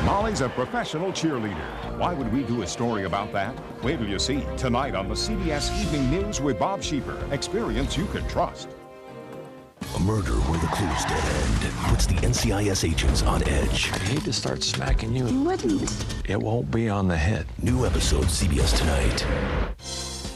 Molly's a professional cheerleader. Why would we do a story about that? Wait till you see tonight on the CBS Evening News with Bob Sheeper. Experience you can trust. A murder where the clues dead end puts the NCIS agents on edge. I'd hate to start smacking you. You wouldn't. It won't be on the head. New episode CBS tonight.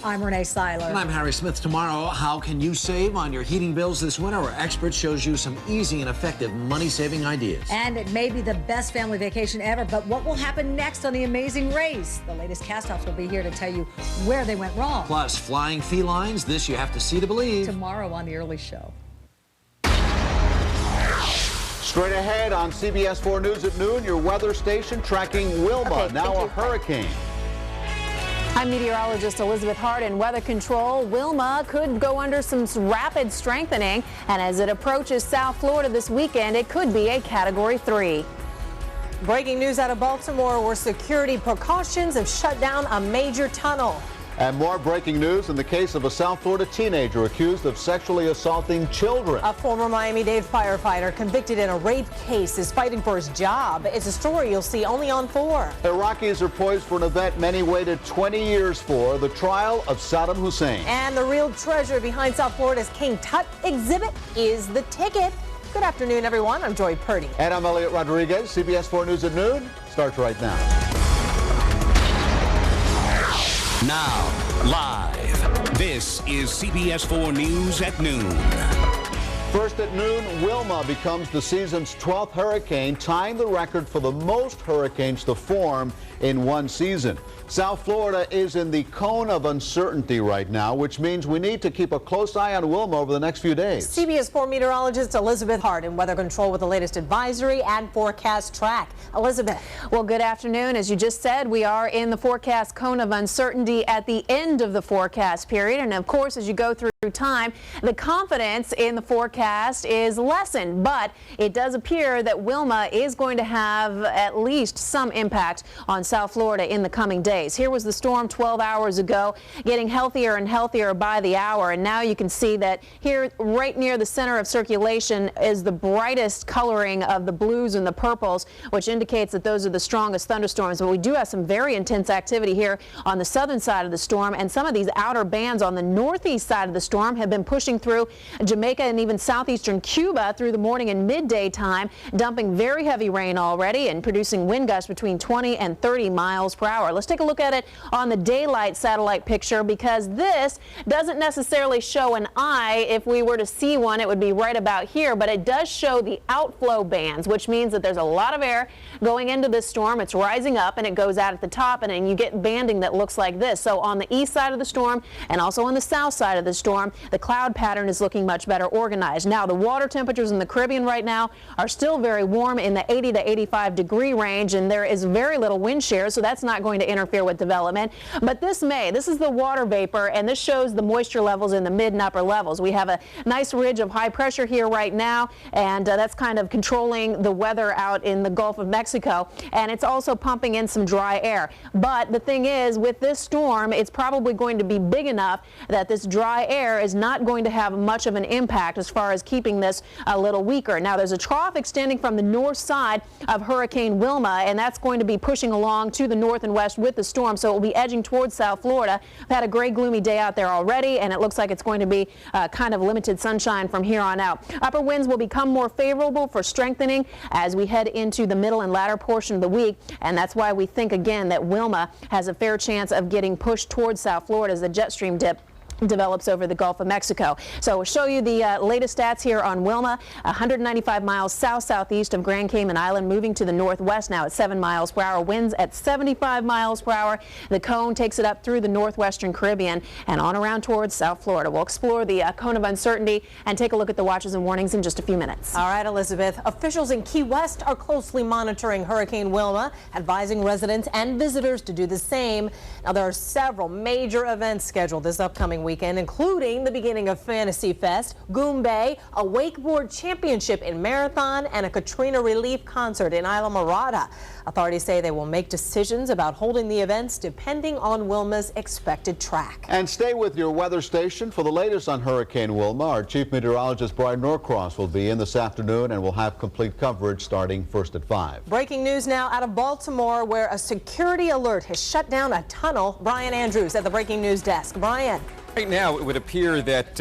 I'm Renee Seiler. And I'm Harry Smith. Tomorrow, how can you save on your heating bills this winter? Our expert shows you some easy and effective money-saving ideas. And it may be the best family vacation ever, but what will happen next on The Amazing Race? The latest cast-offs will be here to tell you where they went wrong. Plus, flying felines, this you have to see to believe. Tomorrow on The Early Show. Straight ahead on CBS 4 News at noon, your weather station tracking Wilma, now a hurricane. I'm meteorologist Elizabeth Hart in weather control. Wilma could go under some rapid strengthening, and as it approaches South Florida this weekend, it could be a Category 3. Breaking news out of Baltimore, where security precautions have shut down a major tunnel. And more breaking news in the case of a South Florida teenager accused of sexually assaulting children. A former Miami-Dade firefighter convicted in a rape case is fighting for his job. It's a story you'll see only on 4. Iraqis are poised for an event many waited 20 years for, the trial of Saddam Hussein. And the real treasure behind South Florida's King Tut exhibit is the ticket. Good afternoon, everyone. I'm Joy Purdy. And I'm Elliot Rodriguez. CBS 4 News at noon starts right now. Now, live, this is CBS 4 News at noon. First at noon, Wilma becomes the season's 12th hurricane, tying the record for the most hurricanes to form in one season. South Florida is in the cone of uncertainty right now, which means we need to keep a close eye on Wilma over the next few days. CBS 4 meteorologist Elizabeth Hart in weather control with the latest advisory and forecast track. Elizabeth. Well, good afternoon. As you just said, we are in the forecast cone of uncertainty at the end of the forecast period. And of course, as you go through time, the confidence in the forecast is lessened, but it does appear that Wilma is going to have at least some impact on South Florida in the coming days. Here was the storm 12 hours ago, getting healthier and healthier by the hour, and now you can see that here right near the center of circulation is the brightest coloring of the blues and the purples, which indicates that those are the strongest thunderstorms. But we do have some very intense activity here on the southern side of the storm, and some of these outer bands on the northeast side of the storm have been pushing through Jamaica and even southeastern Cuba through the morning and midday time, dumping very heavy rain already and producing wind gusts between 20 and 30 miles per hour. Let's take a look at it on the daylight satellite picture, because this doesn't necessarily show an eye. If we were to see one, it would be right about here, but it does show the outflow bands, which means that there's a lot of air going into this storm. It's rising up and it goes out at the top, and then you get banding that looks like this. So on the east side of the storm and also on the south side of the storm, the cloud pattern is looking much better organized. Now, the water temperatures in the Caribbean right now are still very warm in the 80 to 85 degree range, and there is very little wind shear, so that's not going to interfere with development. But this is the water vapor, and this shows the moisture levels in the mid and upper levels. We have a nice ridge of high pressure here right now, and that's kind of controlling the weather out in the Gulf of Mexico, and it's also pumping in some dry air. But the thing is, with this storm, it's probably going to be big enough that this dry air is not going to have much of an impact as far as keeping this a little weaker. Now, there's a trough extending from the north side of Hurricane Wilma, and that's going to be pushing along to the north and west with the storm, so it will be edging towards South Florida. We've had a gray, gloomy day out there already, and it looks like it's going to be kind of limited sunshine from here on out. Upper winds will become more favorable for strengthening as we head into the middle and latter portion of the week, and that's why we think again that Wilma has a fair chance of getting pushed towards South Florida as the jet stream dip develops over the Gulf of Mexico. So we'll show you the latest stats here on Wilma. 195 miles south-southeast of Grand Cayman Island, moving to the northwest now at 7 miles per hour. Winds at 75 miles per hour. The cone takes it up through the northwestern Caribbean and on around towards South Florida. We'll explore the cone of uncertainty and take a look at the watches and warnings in just a few minutes. All right, Elizabeth. Officials in Key West are closely monitoring Hurricane Wilma, advising residents and visitors to do the same. Now, there are several major events scheduled this upcoming week. weekend, including the beginning of Fantasy Fest, Goombay, a wakeboard championship in Marathon, and a Katrina relief concert in Isla Mirada. Authorities say they will make decisions about holding the events depending on Wilma's expected track. And stay with your weather station for the latest on Hurricane Wilma. Our Chief Meteorologist Brian Norcross will be in this afternoon, and we'll have complete coverage starting first at 5. Breaking news now out of Baltimore, where a security alert has shut down a tunnel. Brian Andrews at the Breaking News desk. Brian. Right now, it would appear that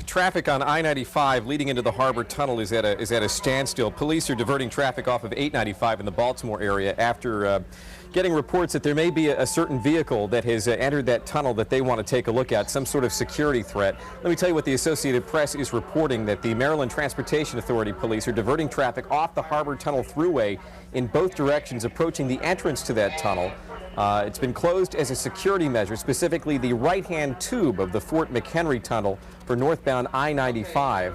traffic on I-95 leading into the Harbor Tunnel is at a standstill. Police are diverting traffic off of 895 in the Baltimore area after getting reports that there may be a certain vehicle that has entered that tunnel that they want to take a look at, some sort of security threat. Let me tell you what the Associated Press is reporting, that the Maryland Transportation Authority police are diverting traffic off the Harbor Tunnel Thruway in both directions, approaching the entrance to that tunnel. It's been closed as a security measure, specifically the right-hand tube of the Fort McHenry Tunnel for northbound I-95.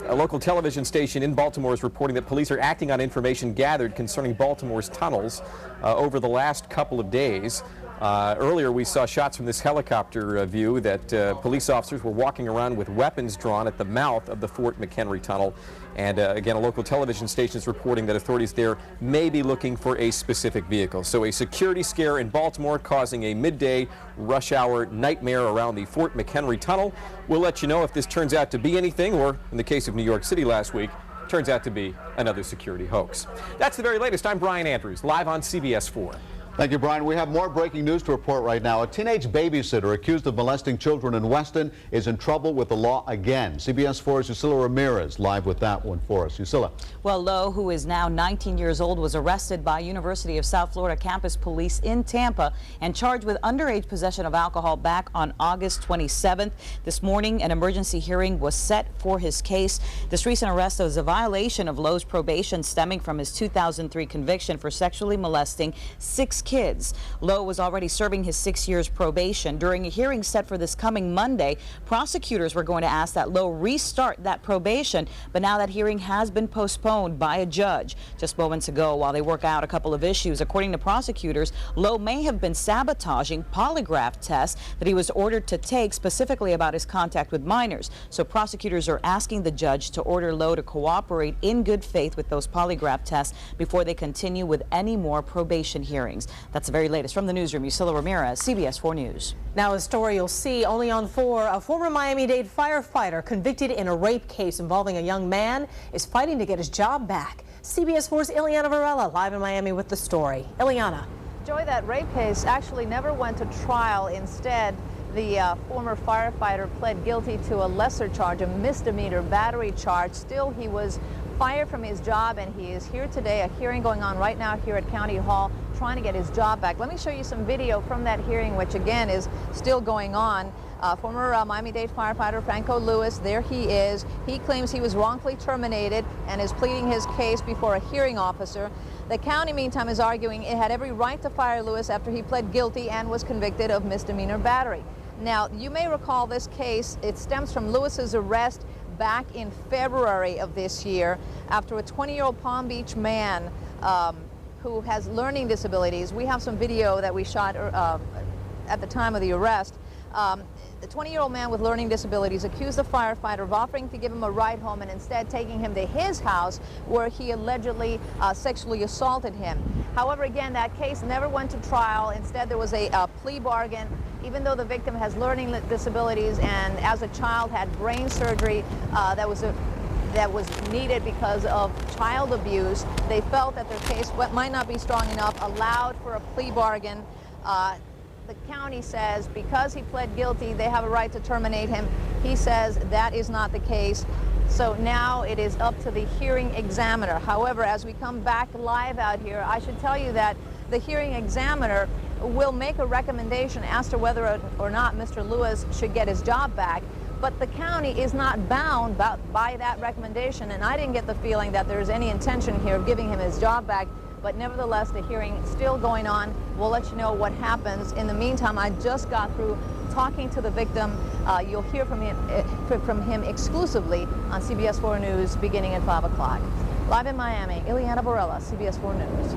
A local television station in Baltimore is reporting that police are acting on information gathered concerning Baltimore's tunnels over the last couple of days. Earlier, we saw shots from this helicopter view that police officers were walking around with weapons drawn at the mouth of the Fort McHenry Tunnel. And again, a local television station is reporting that authorities there may be looking for a specific vehicle. So a security scare in Baltimore causing a midday rush hour nightmare around the Fort McHenry Tunnel. We'll let you know if this turns out to be anything, or in the case of New York City last week, turns out to be another security hoax. That's the very latest. I'm Brian Andrews, live on CBS 4. Thank you, Brian. We have more breaking news to report right now. A teenage babysitter accused of molesting children in Weston is in trouble with the law again. CBS 4's Yusila Ramirez live with that one for us. Yusila. Well, Lowe, who is now 19 years old, was arrested by University of South Florida campus police in Tampa and charged with underage possession of alcohol back on August 27th. This morning, an emergency hearing was set for his case. This recent arrest was a violation of Lowe's probation stemming from his 2003 conviction for sexually molesting 6 kids. Lowe was already serving his 6 years probation. During a hearing set for this coming Monday, prosecutors were going to ask that Lowe restart that probation, but now that hearing has been postponed by a judge. Just moments ago, while they work out a couple of issues, according to prosecutors, Lowe may have been sabotaging polygraph tests that he was ordered to take, specifically about his contact with minors. So prosecutors are asking the judge to order Lowe to cooperate in good faith with those polygraph tests before they continue with any more probation hearings. That's the very latest from the newsroom. Yusila Ramirez, CBS 4 News. Now, a story you'll see only on 4. A former Miami-Dade firefighter convicted in a rape case involving a young man is fighting to get his job back. CBS 4's Ileana Varela live in Miami with the story. Ileana. Joy, that rape case actually never went to trial. Instead, the former firefighter pled guilty to a lesser charge, a misdemeanor battery charge. Still, he was fired from his job, and he is here today. A hearing going on right now here at County Hall, trying to get his job back. Let me show you some video from that hearing, which again is still going on. Former Miami-Dade firefighter Franco Lewis, there he is. He claims he was wrongfully terminated and is pleading his case before a hearing officer. The county, meantime, is arguing it had every right to fire Lewis after he pled guilty and was convicted of misdemeanor battery. Now, you may recall this case. It stems from Lewis's arrest back in February of this year after a 20-year-old Palm Beach man who has learning disabilities. We have some video that we shot at the time of the arrest. The 20-year-old man with learning disabilities accused the firefighter of offering to give him a ride home and instead taking him to his house where he allegedly sexually assaulted him. However, again, that case never went to trial. Instead, there was a plea bargain. Even though the victim has learning disabilities and as a child had brain surgery that was needed because of child abuse, they felt that their case might not be strong enough, allowed for a plea bargain. The county says because he pled guilty, they have a right to terminate him. He says that is not the case. So now it is up to the hearing examiner. However, as we come back live out here, I should tell you that the hearing examiner will make a recommendation as to whether or not Mr. Lewis should get his job back. But the county is not bound by that recommendation, and I didn't get the feeling that there's any intention here of giving him his job back. But nevertheless, the hearing is still going on. We'll let you know what happens. In the meantime, I just got through talking to the victim. You'll hear from him exclusively on CBS 4 News beginning at 5 o'clock. Live in Miami, Ileana Varela, CBS 4 News.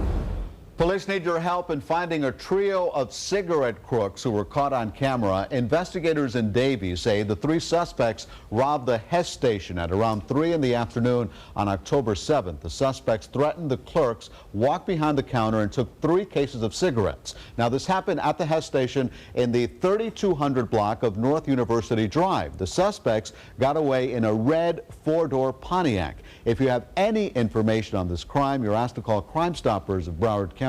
Police need your help in finding a trio of cigarette crooks who were caught on camera. Investigators in Davie say the three suspects robbed the Hess station at around 3 in the afternoon on October 7th. The suspects threatened the clerks, walked behind the counter, and took 3 cases of cigarettes. Now, this happened at the Hess station in the 3200 block of North University Drive. The suspects got away in a red 4-door Pontiac. If you have any information on this crime, you're asked to call Crime Stoppers of Broward County.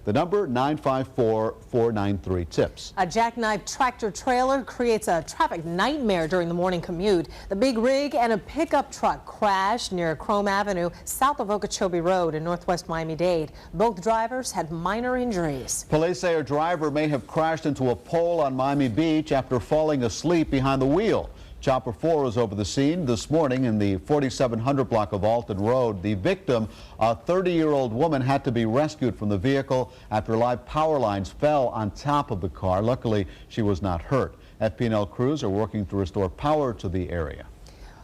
The number 954-493-TIPS. A jackknife tractor trailer creates a traffic nightmare during the morning commute. The big rig and a pickup truck crashed near Chrome Avenue, south of Okeechobee Road in northwest Miami-Dade. Both drivers had minor injuries. Police say a driver may have crashed into a pole on Miami Beach after falling asleep behind the wheel. Chopper 4 was over the scene this morning in the 4700 block of Alton Road. The victim, a 30-year-old woman, had to be rescued from the vehicle after live power lines fell on top of the car. Luckily, she was not hurt. FP&L crews are working to restore power to the area.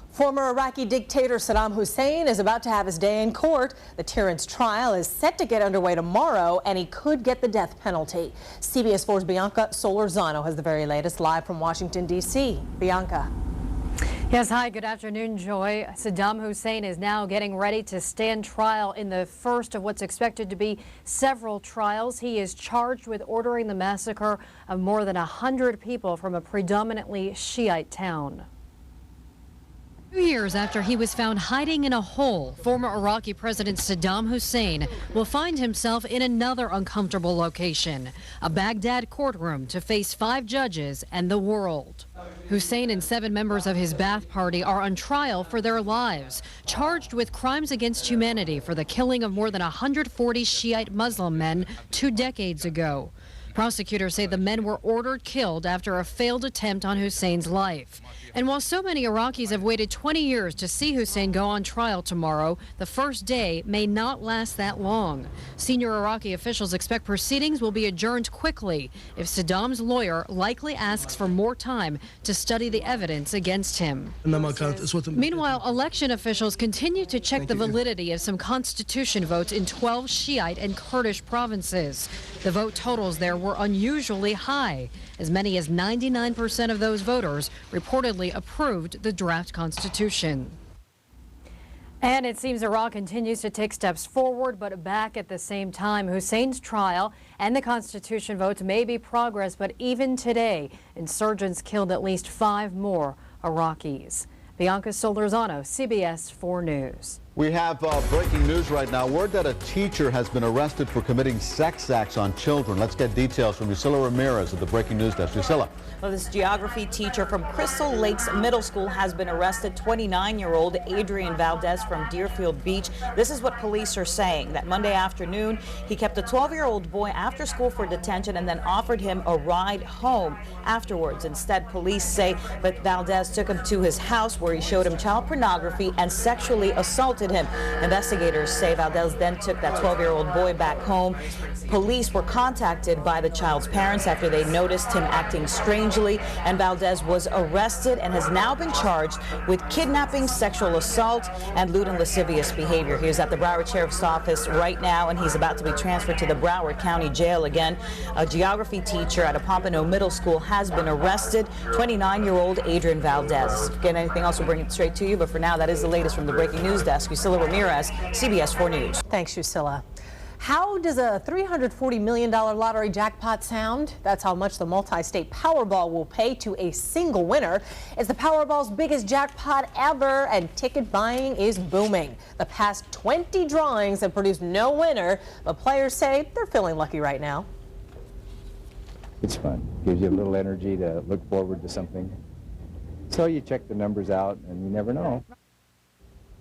Former Iraqi dictator Saddam Hussein is about to have his day in court. The tyrant's trial is set to get underway tomorrow, and he could get the death penalty. CBS 4's Bianca Solorzano has the very latest live from Washington, D.C. Bianca. Yes, hi, good afternoon, Joy. Saddam Hussein is now getting ready to stand trial in the first of what's expected to be several trials. He is charged with ordering the massacre of more than 100 people from a predominantly Shiite town. 2 years after he was found hiding in a hole, former Iraqi President Saddam Hussein will find himself in another uncomfortable location, a Baghdad courtroom to face 5 judges and the world. Hussein and 7 members of his Ba'ath Party are on trial for their lives, charged with crimes against humanity for the killing of more than 140 Shiite Muslim men 2 decades ago. Prosecutors say the men were ordered killed after a failed attempt on Hussein's life. And while so many Iraqis have waited 20 years to see Hussein go on trial tomorrow, the first day may not last that long. Senior Iraqi officials expect proceedings will be adjourned quickly if Saddam's lawyer likely asks for more time to study the evidence against him. Meanwhile, election officials continue to check the validity of some constitution votes in 12 Shiite and Kurdish provinces. The vote totals there were unusually high. As many as 99% of those voters reportedly approved the draft constitution. And it seems Iraq continues to take steps forward, but back at the same time. Hussein's trial and the constitution votes may be progress, but even today, insurgents killed at least 5 more Iraqis. Bianca Solorzano, CBS 4 News. We have breaking news right now. Word that a teacher has been arrested for committing sex acts on children. Let's get details from Yusila Ramirez at the Breaking News Desk. Yusila. Well, this geography teacher from Crystal Lakes Middle School has been arrested. 29-year-old Adrian Valdez from Deerfield Beach. This is what police are saying, that Monday afternoon he kept a 12-year-old boy after school for detention and then offered him a ride home afterwards. Instead, police say that Valdez took him to his house where he showed him child pornography and sexually assaulted him. Investigators say Valdez then took that 12-year-old boy back home. Police were contacted by the child's parents after they noticed him acting strangely, and Valdez was arrested and has now been charged with kidnapping, sexual assault, and lewd and lascivious behavior. He is at the Broward Sheriff's Office right now, and he's about to be transferred to the Broward County Jail again. A geography teacher at a Pompano Middle School has been arrested. 29-year-old Adrian Valdez. Get anything else, we'll bring it straight to you, but for now, that is the latest from the Breaking News Desk. Yusila Ramirez, CBS 4 News. Thanks, Yusila. How does a $340 million lottery jackpot sound? That's how much the multi-state Powerball will pay to a single winner. It's the Powerball's biggest jackpot ever, and ticket buying is booming. The past 20 drawings have produced no winner, but players say they're feeling lucky right now. It's fun. Gives you a little energy to look forward to something. So you check the numbers out, and you never know.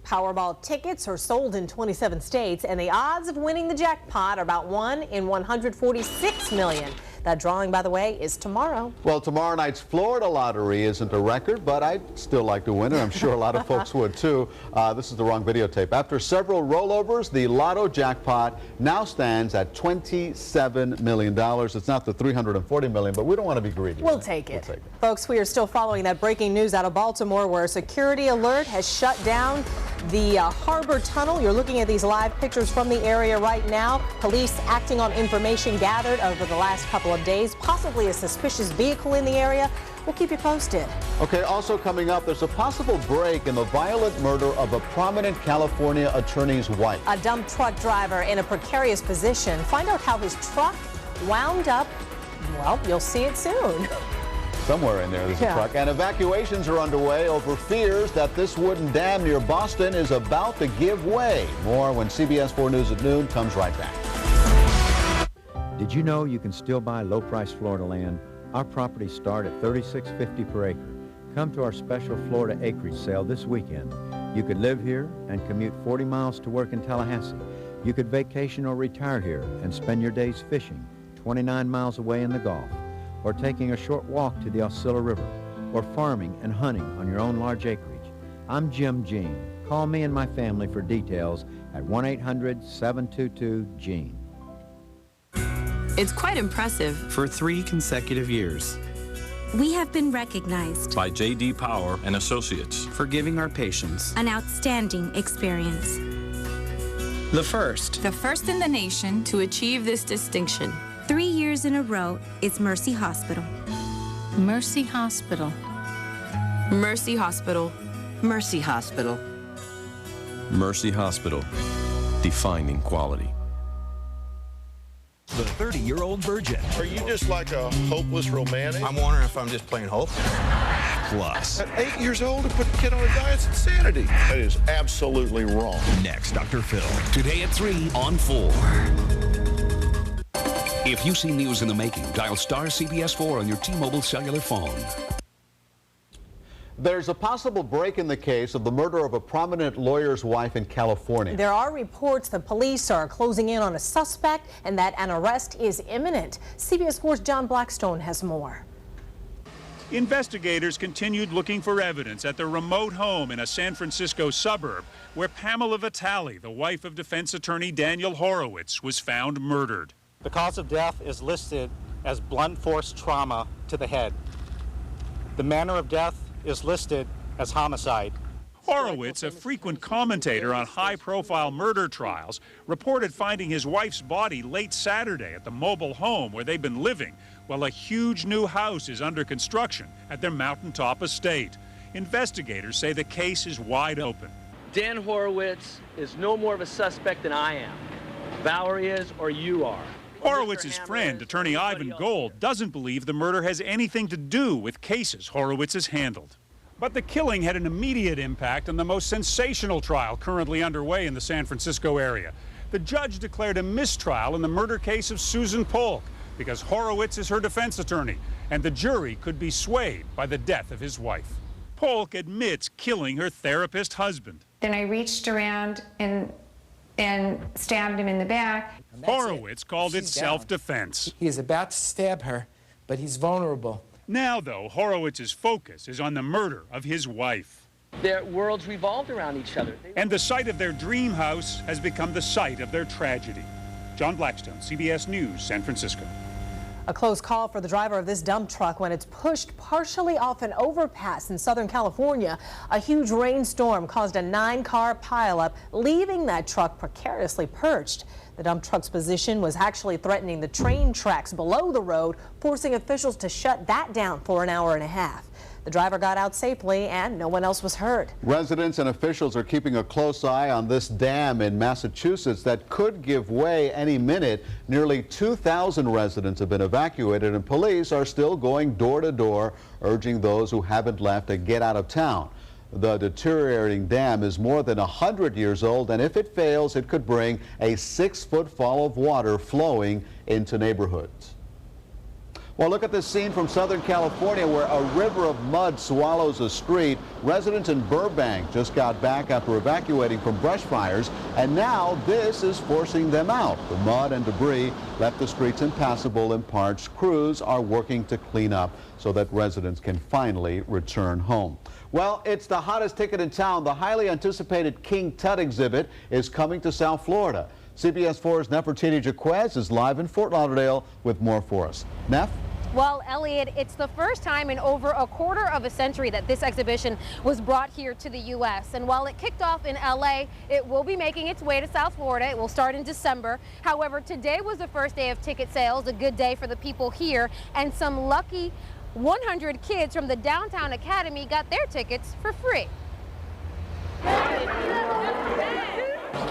Powerball tickets are sold in 27 states, and the odds of winning the jackpot are about 1 in 146 million. That drawing, by the way, is tomorrow. Well, tomorrow night's Florida lottery isn't a record, but I'd still like to win it. I'm sure a lot of folks would too. This is the wrong videotape. After several rollovers, the lotto jackpot now stands at $27 million. It's not the $340 million, but we don't want to be greedy. We'll take it. Folks, we are still following that breaking news out of Baltimore, where a security alert has shut down the Harbor Tunnel. You're looking at these live pictures from the area right now. Police acting on information gathered over the last couple of days, possibly a suspicious vehicle in the area. We'll keep you posted. Okay, also coming up, there's a possible break in the violent murder of a prominent California attorney's wife. A dump truck driver in a precarious position. Find out how his truck wound up. Well, you'll see it soon. Somewhere in there, there's a truck. And evacuations are underway over fears that this wooden dam near Boston is about to give way. More when CBS 4 News at noon comes right back. Did you know you can still buy low-priced Florida land? Our properties start at $36.50 per acre. Come to our special Florida acreage sale this weekend. You could live here and commute 40 miles to work in Tallahassee. You could vacation or retire here and spend your days fishing 29 miles away in the Gulf, or taking a short walk to the Osceola River, or farming and hunting on your own large acreage. I'm Jim Jean. Call me and my family for details at 1-800-722-GENE. It's quite impressive. For 3 consecutive years. We have been recognized By J.D. Power and Associates for giving our patients an outstanding experience. The first in the nation to achieve this distinction. 3 years in a row, it's Mercy Hospital. Mercy Hospital. Mercy Hospital. Mercy Hospital. Mercy Hospital, defining quality. The 30-year-old virgin. Are you just like a hopeless romantic? I'm wondering if I'm just plain hopeless. Plus. At 8 years old to put a kid on a diet's insanity. That is absolutely wrong. Next, Dr. Phil. Today at 3 on 4. If you see news in the making, dial star CBS 4 on your T-Mobile cellular phone. There's a possible break in the case of the murder of a prominent lawyer's wife in California. There are reports the police are closing in on a suspect and that an arrest is imminent. CBS 4's John Blackstone has more. Investigators continued looking for evidence at the remote home in a San Francisco suburb where Pamela Vitale, the wife of defense attorney Daniel Horowitz, was found murdered. The cause of death is listed as blunt force trauma to the head. The manner of death is listed as homicide. Horowitz, a frequent commentator on high-profile murder trials, reported finding his wife's body late Saturday at the mobile home where they've been living, while a huge new house is under construction at their mountaintop estate. Investigators say the case is wide open. Dan Horowitz is no more of a suspect than I am. Valerie is, or you are. Horowitz's friend, attorney Ivan Gold, doesn't believe the murder has anything to do with cases Horowitz has handled. But the killing had an immediate impact on the most sensational trial currently underway in the San Francisco area. The judge declared a mistrial in the murder case of Susan Polk because Horowitz is her defense attorney, and the jury could be swayed by the death of his wife. Polk admits killing her therapist husband. Then I reached around and stabbed him in the back. Horowitz called it self-defense. He is about to stab her, but he's vulnerable. Now, though, Horowitz's focus is on the murder of his wife. Their worlds revolved around each other. And the site of their dream house has become the site of their tragedy. John Blackstone, CBS News, San Francisco. A close call for the driver of this dump truck when it's pushed partially off an overpass in Southern California. A huge rainstorm caused a 9-car pileup, leaving that truck precariously perched. The dump truck's position was actually threatening the train tracks below the road, forcing officials to shut that down for an hour and a half. The driver got out safely and no one else was hurt. Residents and officials are keeping a close eye on this dam in Massachusetts that could give way any minute. Nearly 2,000 residents have been evacuated and police are still going door to door, urging those who haven't left to get out of town. The deteriorating dam is more than 100 years old, and if it fails, it could bring a 6-foot fall of water flowing into neighborhoods. Well, look at this scene from Southern California where a river of mud swallows a street. Residents in Burbank just got back after evacuating from brush fires, and now this is forcing them out. The mud and debris left the streets impassable in parts. Crews are working to clean up so that residents can finally return home. Well, it's the hottest ticket in town. The highly anticipated King Tut exhibit is coming to South Florida. CBS 4's Nefertiti Jaquez is live in Fort Lauderdale with more for us. Nef? Well, Elliot, it's the first time in over a quarter of a century that this exhibition was brought here to the U.S. And while it kicked off in L.A., it will be making its way to South Florida. It will start in December. However, today was the first day of ticket sales, a good day for the people here, and some lucky 100 kids from the Downtown Academy got their tickets for free.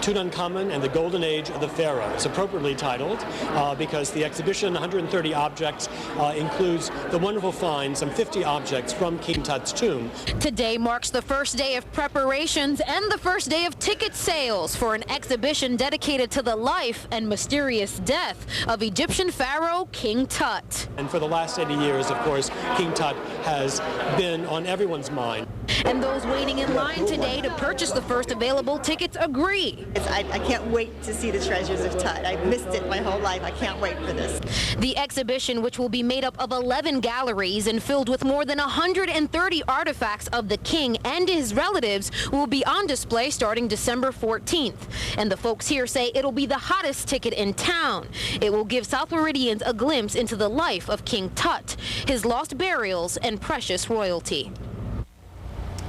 Tutankhamun and the Golden Age of the Pharaoh. It's appropriately titled because the exhibition, 130 objects, includes the wonderful find, some 50 objects from King Tut's tomb. Today marks the first day of preparations and the first day of ticket sales for an exhibition dedicated to the life and mysterious death of Egyptian pharaoh King Tut. And for the last 80 years, of course, King Tut has been on everyone's mind. And those waiting in line today to purchase the first available tickets agree. I can't wait to see the treasures of Tut. I've missed it my whole life. I can't wait for this. The exhibition, which will be made up of 11 galleries and filled with more than 130 artifacts of the king and his relatives, will be on display starting December 14th. And the folks here say it'll be the hottest ticket in town. It will give South Floridians a glimpse into the life of King Tut, his lost burials, and precious royalty.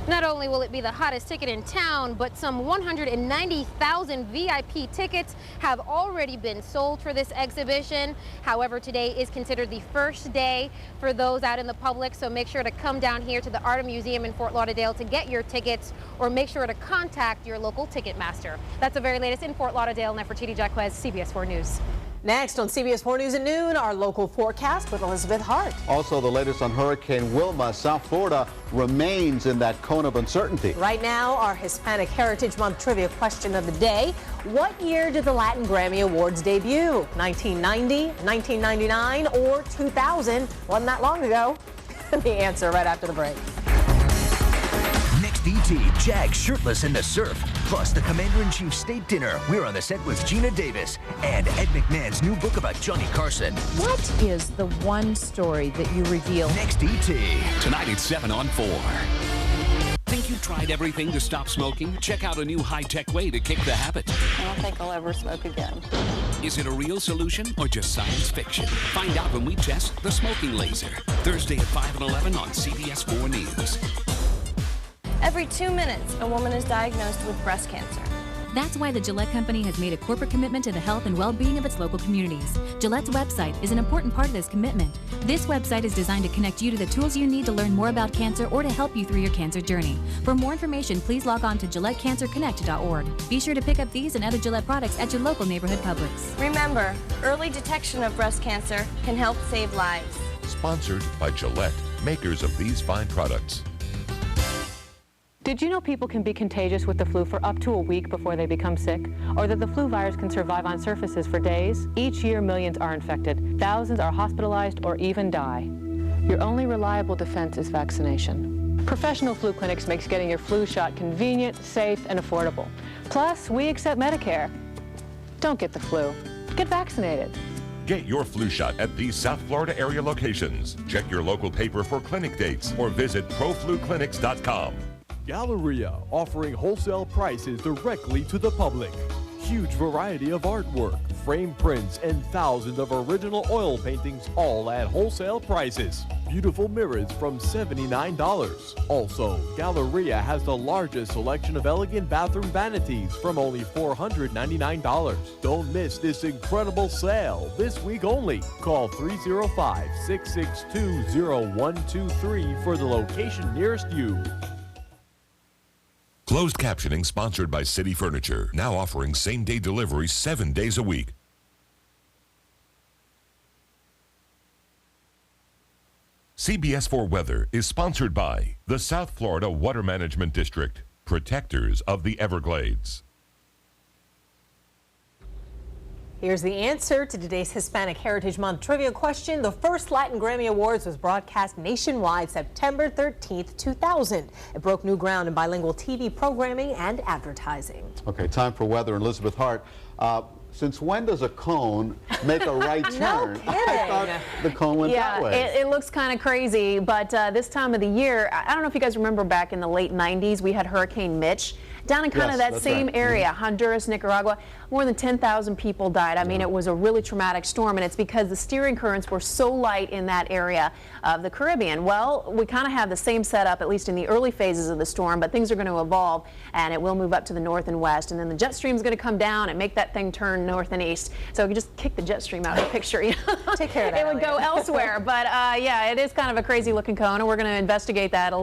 Not only will it be the hottest ticket in town, but some 190,000 VIP tickets have already been sold for this exhibition. However, today is considered the first day for those out in the public, so make sure to come down here to the Art Museum in Fort Lauderdale to get your tickets, or make sure to contact your local ticket master. That's the very latest in Fort Lauderdale. Nefertiti Jaquez, CBS 4 News. Next on CBS 4 News at noon, our local forecast with Elizabeth Hart. Also, the latest on Hurricane Wilma. South Florida remains in that cone of uncertainty. Right now, our Hispanic Heritage Month trivia question of the day. What year did the Latin Grammy Awards debut? 1990, 1999, or 2000? Wasn't that long ago. The answer right after the break. Next ET, Jag shirtless in the surf. Plus the Commander-in-Chief State Dinner. We're on the set with Gina Davis. And Ed McMahon's new book about Johnny Carson. What is the one story that you reveal? Next ET. Tonight at 7 on 4. Think you tried everything to stop smoking? Check out a new high-tech way to kick the habit. I don't think I'll ever smoke again. Is it a real solution or just science fiction? Find out when we test the smoking laser. Thursday at 5 and 11 on CBS 4 News. Every 2 minutes, a woman is diagnosed with breast cancer. That's why the Gillette Company has made a corporate commitment to the health and well-being of its local communities. Gillette's website is an important part of this commitment. This website is designed to connect you to the tools you need to learn more about cancer or to help you through your cancer journey. For more information, please log on to GilletteCancerConnect.org. Be sure to pick up these and other Gillette products at your local neighborhood Publix. Remember, early detection of breast cancer can help save lives. Sponsored by Gillette, makers of these fine products. Did you know people can be contagious with the flu for up to a week before they become sick? Or that the flu virus can survive on surfaces for days? Each year, millions are infected. Thousands are hospitalized or even die. Your only reliable defense is vaccination. Professional Flu Clinics makes getting your flu shot convenient, safe, and affordable. Plus, we accept Medicare. Don't get the flu. Get vaccinated. Get your flu shot at these South Florida area locations. Check your local paper for clinic dates or visit profluclinics.com. Galleria, offering wholesale prices directly to the public. Huge variety of artwork, frame prints, and thousands of original oil paintings, all at wholesale prices. Beautiful mirrors from $79. Also, Galleria has the largest selection of elegant bathroom vanities from only $499. Don't miss this incredible sale this week only. Call 305-662-0123 for the location nearest you. Closed captioning sponsored by City Furniture, now offering same-day delivery 7 days a week. CBS 4 Weather is sponsored by the South Florida Water Management District, protectors of the Everglades. Here's the answer to today's Hispanic Heritage Month trivia question. The first Latin Grammy Awards was broadcast nationwide September 13th, 2000. It broke new ground in bilingual TV programming and advertising. Okay, time for weather. Elizabeth Hart, since when does a cone make a right turn? No kidding. I thought the cone went that way. It looks kind of crazy, but this time of the year, I don't know if you guys remember back in the late 90s, we had Hurricane Mitch down in kind of that same area, Honduras, Nicaragua. More than 10,000 people died. I mean, it was a really traumatic storm, and it's because the steering currents were so light in that area of the Caribbean. Well, we kind of have the same setup, at least in the early phases of the storm, but things are going to evolve, and it will move up to the north and west, and then the jet stream is going to come down and make that thing turn north and east. So if you just kick the jet stream out of the picture, you know, take care of that. It would go elsewhere. But yeah, it is kind of a crazy looking cone, and we're going to investigate that in a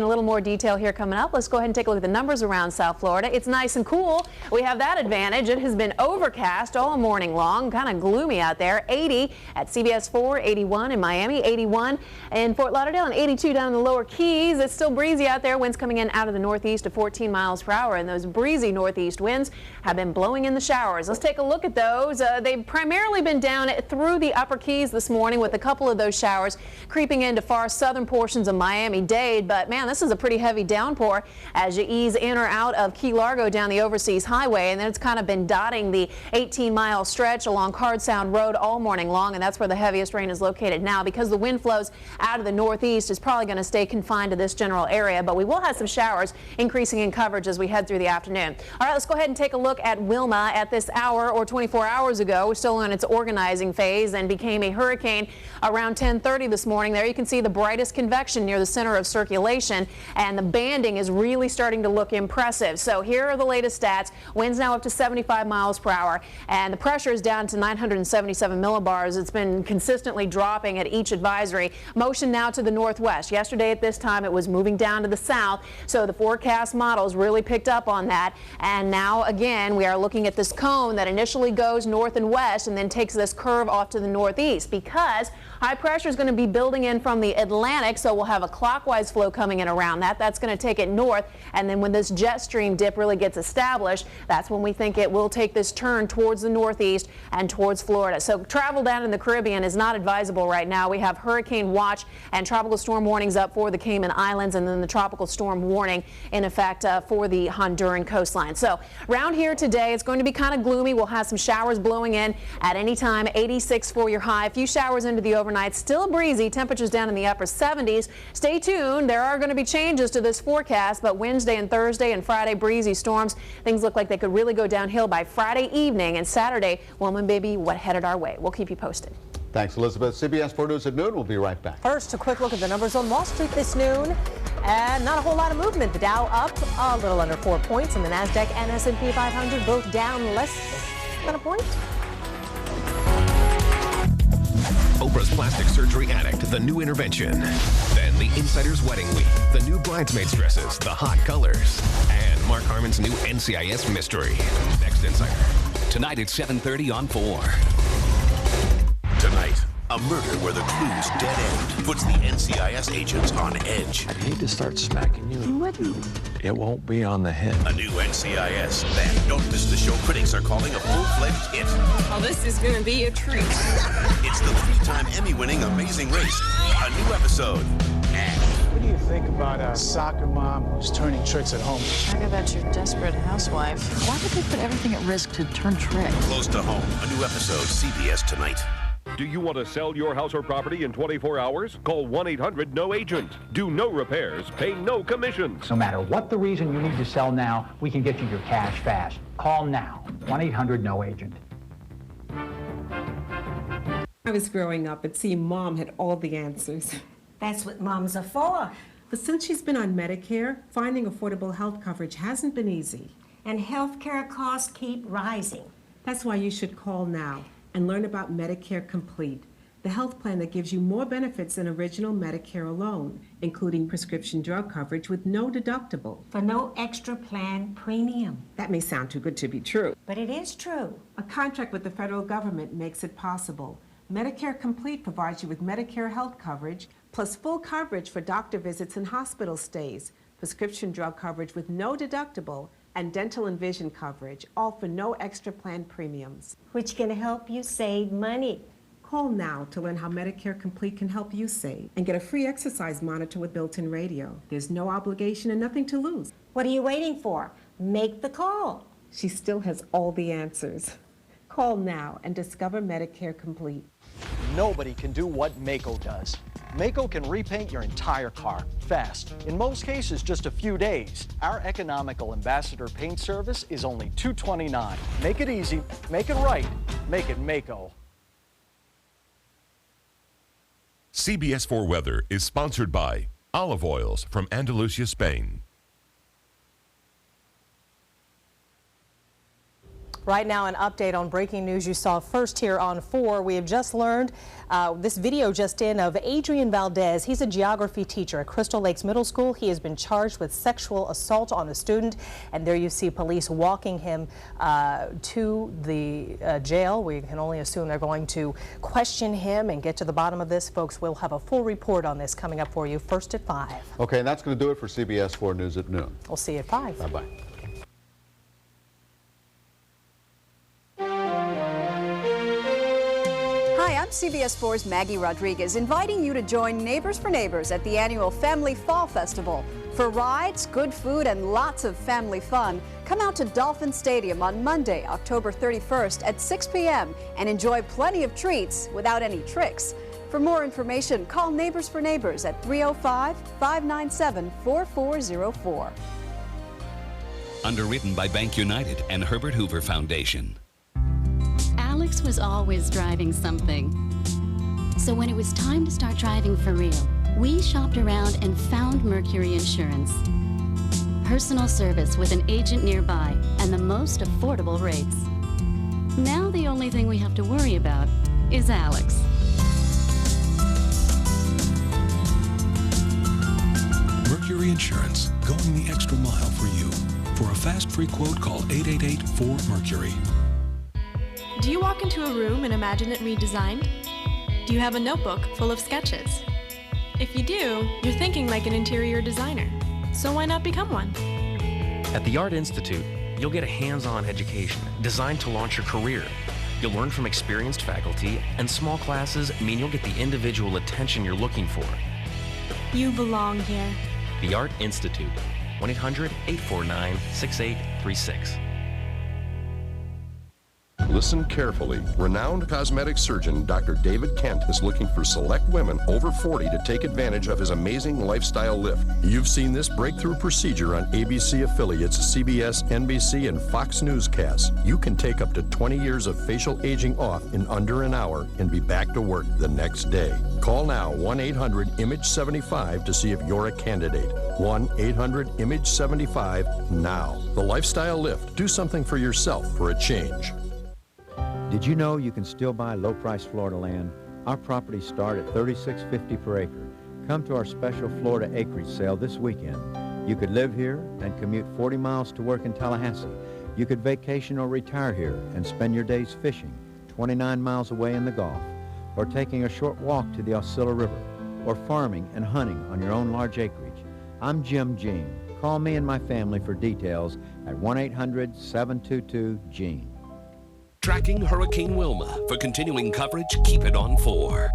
little more detail here coming up. Let's go ahead and take a look at the numbers around South Florida. It's nice and cool. We have that advantage. It has been overcast all morning long, kind of gloomy out there. 80 at CBS 4, 81 in Miami, 81 in Fort Lauderdale, and 82 down in the lower Keys. It's still breezy out there. Winds coming in out of the northeast at 14 miles per hour, and those breezy northeast winds have been blowing in the showers. Let's take a look at those. They've primarily been down through the upper Keys this morning, with a couple of those showers creeping into far southern portions of Miami-Dade. But man, this is a pretty heavy downpour as you ease in or out of Key Largo down the Overseas Highway, and then it's kind of been dotting the 18-mile stretch along Card Sound Road all morning long, and that's where the heaviest rain is located now. Because the wind flows out of the northeast, is probably going to stay confined to this general area, but we will have some showers increasing in coverage as we head through the afternoon. All right, let's go ahead and take a look at Wilma at this hour, or 24 hours ago. We're still in its organizing phase and became a hurricane around 10:30 this morning. There you can see the brightest convection near the center of circulation, and the banding is really starting to look impressive. So here are the latest stats. Winds now up to 75 miles per hour, and the pressure is down to 977 millibars. It's been consistently dropping at each advisory. Motion now to the northwest. Yesterday at this time it was moving down to the south, so the forecast models really picked up on that. And now again we are looking at this cone that initially goes north and west and then takes this curve off to the northeast, because high pressure is going to be building in from the Atlantic, so we'll have a clockwise flow coming in around that. That's going to take it north, and then when this jet stream dip really gets established, that's when we think it will take this turn towards the northeast and towards Florida. So travel down in the Caribbean is not advisable right now. We have hurricane watch and tropical storm warnings up for the Cayman Islands, and then the tropical storm warning in effect for the Honduran coastline. So around here today, it's going to be kind of gloomy. We'll have some showers blowing in at any time. 86 for your high. A few showers into the overnight. Still breezy. Temperatures down in the upper 70s. Stay tuned. There are going to be changes to this forecast, but Wednesday and Thursday and Friday, breezy storms. Things look like they could really go downhill by Friday evening, and Saturday, Woman Baby, what headed our way. We'll keep you posted. Thanks, Elizabeth. CBS 4 News at noon. We'll be right back. First, a quick look at the numbers on Wall Street this noon. And not a whole lot of movement. The Dow up a little under 4 points, and the Nasdaq and S&P 500 both down less than a point. Oprah's Plastic Surgery Addict, the new intervention. Then the Insider's Wedding Week, the new bridesmaids dresses, the hot colors. And Mark Harmon's new NCIS mystery. Next, Insider. Tonight at 7:30 on 4. Tonight, a murder where the clues dead end puts the NCIS agents on edge. I'd hate to start smacking you. You wouldn't. It won't be on the head. A new NCIS. Then don't miss the show critics are calling a full-fledged hit. Oh, this is going to be a treat. It's the 3-time Emmy-winning Amazing Race. A new episode. And what do you think about a soccer mom who's turning tricks at home? Talk about your desperate housewife. Why would they put everything at risk to turn tricks? close to home. A new episode, CBS Tonight. Do you want to sell your house or property in 24 hours? Call 1-800-NO-AGENT. Do no repairs, pay no commissions. No matter what the reason you need to sell now, we can get you your cash fast. Call now. 1-800-NO-AGENT. I was growing up, it seemed Mom had all the answers. That's what moms are for. But since she's been on Medicare, finding affordable health coverage hasn't been easy. And healthcare costs keep rising. That's why you should call now and learn about Medicare Complete, the health plan that gives you more benefits than original Medicare alone, including prescription drug coverage with no deductible. For no extra plan premium. That may sound too good to be true. But it is true. A contract with the federal government makes it possible. Medicare Complete provides you with Medicare health coverage, plus full coverage for doctor visits and hospital stays, prescription drug coverage with no deductible, and dental and vision coverage, all for no extra plan premiums. Which can help you save money. Call now to learn how Medicare Complete can help you save and get a free exercise monitor with built-in radio. There's no obligation and nothing to lose. What are you waiting for? Make the call. She still has all the answers. Call now and discover Medicare Complete. Nobody can do what Maaco does. Maaco can repaint your entire car fast. In most cases, just a few days. Our economical ambassador paint service is only $229. Make it easy, make it right, make it Maaco. CBS 4 Weather is sponsored by Olive Oils from Andalusia, Spain. Right now, an update on breaking news you saw first here on 4. We have just learned this video just in of Adrian Valdez. He's a geography teacher at Crystal Lakes Middle School. He has been charged with sexual assault on a student, and there you see police walking him to the jail. We can only assume they're going to question him and get to the bottom of this. Folks, we'll have a full report on this coming up for you first at 5. Okay, and that's going to do it for CBS 4 News at noon. We'll see you at 5. Bye-bye. Hi, I'm CBS 4's Maggie Rodriguez, inviting you to join Neighbors for Neighbors at the annual Family Fall Festival. For rides, good food, and lots of family fun, come out to Dolphin Stadium on Monday, October 31st at 6 p.m. and enjoy plenty of treats without any tricks. For more information, call Neighbors for Neighbors at 305-597-4404. Underwritten by Bank United and Herbert Hoover Foundation. Alex was always driving something. So when it was time to start driving for real, we shopped around and found Mercury Insurance. Personal service with an agent nearby and the most affordable rates. Now the only thing we have to worry about is Alex. Mercury Insurance, going the extra mile for you. For a fast, free quote, call 888-4MERCURY. Do you walk into a room and imagine it redesigned? Do you have a notebook full of sketches? If you do, you're thinking like an interior designer. So why not become one? At the Art Institute, you'll get a hands-on education designed to launch your career. You'll learn from experienced faculty, and small classes mean you'll get the individual attention you're looking for. You belong here. The Art Institute, 1-800-849-6836. Listen carefully. Renowned cosmetic surgeon Dr. David Kent is looking for select women over 40 to take advantage of his amazing lifestyle lift. You've seen this breakthrough procedure on ABC affiliates CBS, NBC, and Fox newscasts. You can take up to 20 years of facial aging off in under an hour and be back to work the next day. Call now 1-800-IMAGE-75 to see if you're a candidate. 1-800-IMAGE-75 now. The lifestyle lift. Do something for yourself for a change. Did you know you can still buy low-priced Florida land? Our properties start at $36.50 per acre. Come to our special Florida acreage sale this weekend. You could live here and commute 40 miles to work in Tallahassee. You could vacation or retire here and spend your days fishing 29 miles away in the Gulf, or taking a short walk to the Osceola River, or farming and hunting on your own large acreage. I'm Jim Jean. Call me and my family for details at 1-800-722-GENE. Tracking Hurricane Wilma. For continuing coverage, keep it on 4.